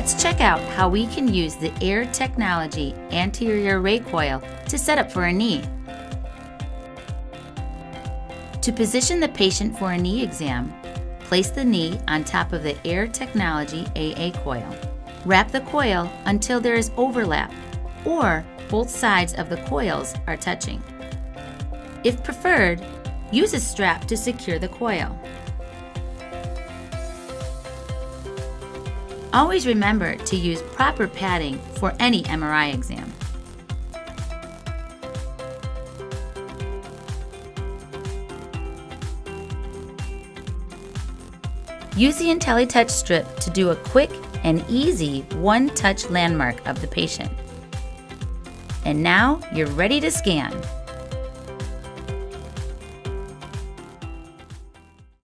Let's check out how we can use the Air Technology anterior ray coil to set up for a knee. To position the patient for a knee exam, place the knee on top of the Air Technology AA coil. Wrap the coil until there is overlap or both sides of the coils are touching. If preferred, use a strap to secure the coil. Always remember to use proper padding for any MRI exam. Use the IntelliTouch strip to do a quick and easy one-touch landmark of the patient. And now you're ready to scan.